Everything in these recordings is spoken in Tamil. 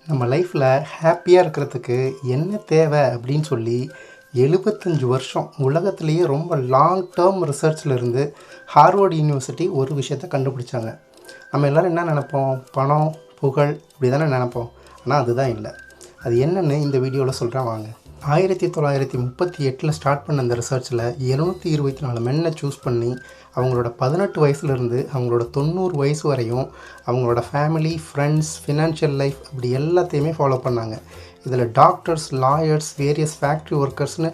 நம்ம லைஃப்பில் ஹாப்பியாக இருக்கிறதுக்கு என்ன தேவை அப்படின்னு சொல்லி 75 வருஷம் உலகத்திலேயே ரொம்ப லாங் டேர்ம் ரிசர்ச்சில் இருந்து ஹார்வர்ட் யூனிவர்சிட்டி ஒரு விஷயத்தை கண்டுபிடிச்சாங்க. நம்ம எல்லோரும் என்ன நினைப்போம்? பணம், புகழ் இப்படி தானே நினைப்போம். ஆனால் அதுதான் இல்லை. அது என்னென்னு இந்த வீடியோவில் சொல்கிறேன் வாங்க. 1938 ஸ்டார்ட் பண்ண இந்த ரிசர்ச்சில் 724 மென்னை சூஸ் பண்ணி அவங்களோட 18 வயசுலேருந்து அவங்களோட 90 வயசு வரையும் அவங்களோட ஃபேமிலி, ஃப்ரெண்ட்ஸ், ஃபினான்ஷியல் லைஃப் இப்படி எல்லாத்தையுமே ஃபாலோ பண்ணாங்க. இதில் டாக்டர்ஸ், லாயர்ஸ், வேரியஸ் ஃபேக்ட்ரி ஒர்க்கர்ஸ்னு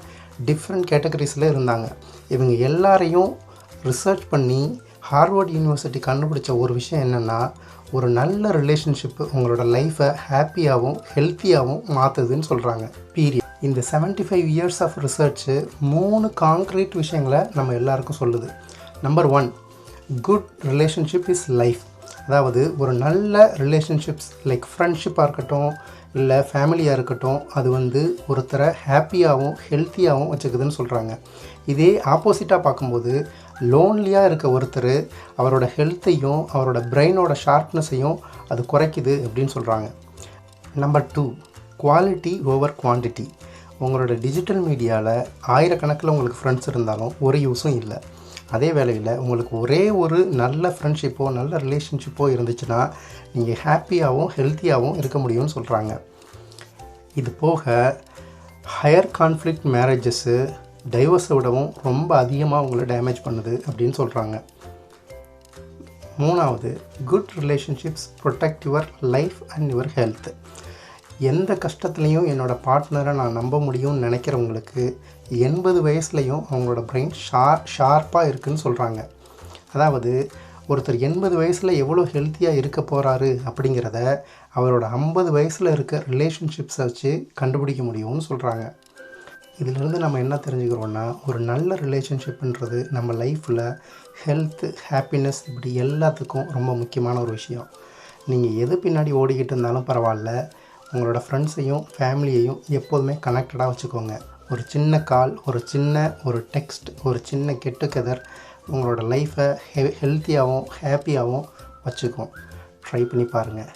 டிஃப்ரெண்ட் கேட்டகரிஸில் இருந்தாங்க. இவங்க எல்லாரையும் ரிசர்ச் பண்ணி ஹார்வர்ட் யூனிவர்சிட்டி கண்டுபிடிச்ச ஒரு விஷயம் என்னென்னா, ஒரு நல்ல ரிலேஷன்ஷிப்பு உங்களோட லைஃப்பை ஹாப்பியாகவும் ஹெல்த்தியாகவும் மாற்றுதுன்னு சொல்கிறாங்க. பீரியட். இந்த 75 இயர்ஸ் ஆஃப் ரிசர்ச்சு 3 கான்க்ரீட் விஷயங்களை நம்ம எல்லாருக்கும் சொல்லுது. Number 1, good relationship is life. அதாவது ஒரு நல்ல ரிலேஷன்ஷிப்ஸ் லைக் ஃப்ரெண்ட்ஷிப்பாக இருக்கட்டும், இல்லை ஃபேமிலியாக இருக்கட்டும், அது ஒருத்தரை ஹாப்பியாகவும் ஹெல்த்தியாகவும் வச்சுக்குதுன்னு சொல்கிறாங்க. இதே ஆப்போசிட்டாக பார்க்கும்போது லோன்லியாக இருக்க ஒருத்தர் அவரோட ஹெல்த்தையும் அவரோட பிரெயினோட ஷார்ப்னஸையும் அது குறைக்குது அப்படின்னு சொல்கிறாங்க. Number 2, quality over quantity. உங்களோட டிஜிட்டல் மீடியாவில் ஆயிரக்கணக்கில் உங்களுக்கு ஃப்ரெண்ட்ஸ் இருந்தாலும் ஒரு யூஸும் இல்லை. அதே வேளையில் உங்களுக்கு ஒரே ஒரு நல்ல ஃப்ரெண்ட்ஷிப்போ நல்ல ரிலேஷன்ஷிப்போ இருந்துச்சுன்னா நீங்கள் ஹாப்பியாகவும் ஹெல்த்தியாகவும் இருக்க முடியும்னு சொல்கிறாங்க. இது போக ஹையர் கான்ஃப்ளிக்ட் மேரேஜஸ்ஸு டைவர்ஸை விடவும் ரொம்ப அதிகமாக உங்களை டேமேஜ் பண்ணுது அப்படின்னு சொல்கிறாங்க. 3வது, good relationships protect your life and your health. எந்த கஷ்டத்துலேயும் என்னோடய பார்ட்னரை நான் நம்ப முடியும்னு நினைக்கிறவங்களுக்கு 80 வயசுலேயும் அவங்களோட பிரெயின் ஷார்ப்பாக இருக்குதுன்னு சொல்கிறாங்க. அதாவது ஒருத்தர் 80 வயசில் எவ்வளோ ஹெல்த்தியாக இருக்க போகிறாரு அப்படிங்கிறத அவரோட 50 வயசில் இருக்க ரிலேஷன்ஷிப்ஸை வச்சு கண்டுபிடிக்க முடியும்னு சொல்கிறாங்க. இதிலிருந்து நம்ம என்ன தெரிஞ்சுக்கிறோன்னா, ஒரு நல்ல ரிலேஷன்ஷிப்ன்றது நம்ம லைஃப்பில் ஹெல்த்து, ஹாப்பினஸ் இப்படி எல்லாத்துக்கும் ரொம்ப முக்கியமான ஒரு விஷயம். நீங்கள் எது பின்னாடி ஓடிக்கிட்டு இருந்தாலும் பரவாயில்ல, உங்களோட ஃப்ரெண்ட்ஸையும் ஃபேமிலியையும் எப்போதுமே கனெக்டடாக வச்சுக்கோங்க. ஒரு சின்ன கால், ஒரு டெக்ஸ்ட், ஒரு சின்ன கெட் டுகெதர் உங்களோட லைஃப்பை ஹெல்த்தியாகவும் ஹாப்பியாகவும் வச்சுக்கும். ட்ரை பண்ணி பாருங்கள்.